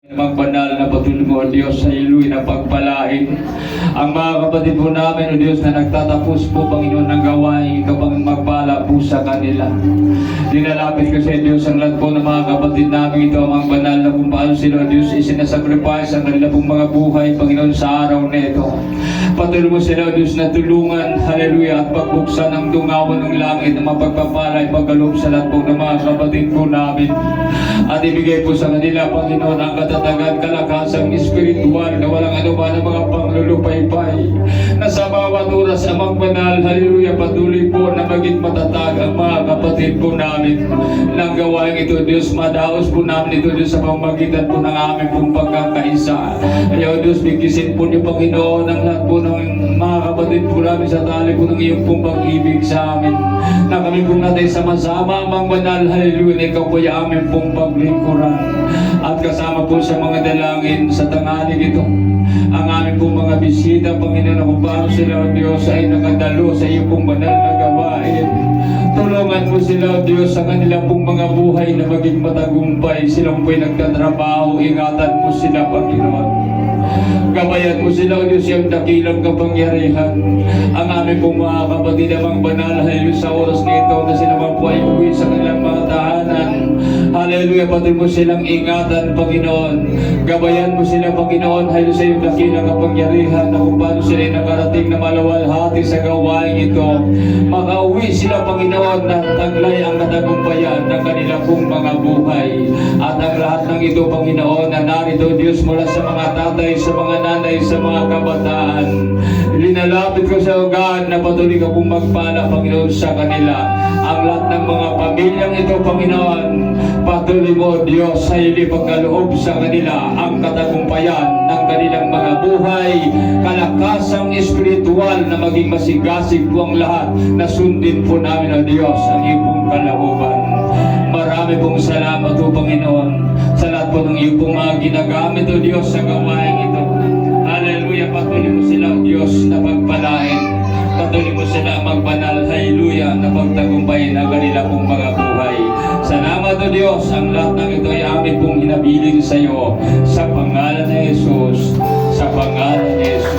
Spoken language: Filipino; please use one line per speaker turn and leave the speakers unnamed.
Magbanal na patuloy mo, O Diyos, sa iluwi na pagpalain ang mga kapatid po namin, O Diyos, na nagtatapos po, Panginoon, ng gawain ito, pang magpala po sa kanila. Dinalapit ko sa Diyos ang lahat po ng mga kapatid namin ito, ang banal na kung paano sila, O Diyos, isinasacrifice ang kanila pong mga buhay, Panginoon, sa araw na ito. Patuloy mo sila, O Diyos, na tulungan, hallelujah, at pagbuksan ang dungawan ng langit na mapagpapalay, pagkaloob sa lahat po ng mga kapatid po namin. At ibigay po sa kanila, Panginoon, ang katatagan, kalakasang espiritual na walang anuman ng mga panglulupaypay na sa bawat oras amang banal, hallelujah, patuloy po na maging matatag ang mga kapatid po namin ng gawain ito, Diyos. Madaos po namin ito, Diyos, sa pamagitan po ng aming pong pagkakaisa. Ayaw, Diyos, bigkisin po niyo, Panginoon, ang lahat po ng mga kapatid po namin sa tali po ng iyong pong pag-ibig sa amin, na kami po natin sama-sama amang banal, hallelujah, na ikaw po yung aming pong paglingkuran. At kasama po sa mga dalangin sa tanghali ito ang aming pong mga bisita, Panginoon, kung paano sila, O Diyos, ay nakadalo sa iyo pong banal na gawain. Tulungan mo sila, O Diyos, sa kanilang pong mga buhay na maging matagumpay. Silang po'y nagtatrabaho, ingatan mo sila, Panginoon. Gabayan mo sila, O Diyos, yung dakilang kapangyarihan. Ang aming pong mga kapatid amang banal, hallelujah, sa oras nito na sila man po ay uwi sa kanilang mga tahanan. Hallelujah, patuloy mo silang ingatan, Panginoon. Gabayan mo sila, Panginoon, hallelujah, sa iyong dakilang kapangyarihan na kung paano sila nakarating na malawalhati sa gawain ito. Makauwi sila, Panginoon, na taglay ang katagumpayan ng kanilang pong mga buhay. At ang lahat ng ito, Panginoon, na narito, Diyos, mula sa mga tatay, sa mga nanay, sa mga kabataan, linalapit ko sa ugan na patuloy ka pong magpala, Panginoon, sa kanila. Ang lahat ng mga pamilyang ito, Panginoon, patuloy mo, Diyos, sa ili pagkaloob sa kanila ang katagumpayan ng kanilang mga buhay, kalakasang espiritual na maging masigasig po ang lahat na sundin po namin, O Diyos, ang iyong pong kalooban. Marami pong salamat, O Panginoon, sa lahat po ng iyong pong mga ginagamit, O Diyos, sa gawain ito. Hallelujah, patuloy mo sila, O Diyos, na pagpalain. Patuloy mo sila magbanal, hallelujah, na pagtagumpayin ang kanila pong mga buhay. Salamat, O Diyos, ang lahat ng ito ay amin pong hinabilin sa iyo. Sa pangalan ni Jesus, sa pangalan ni Jesus.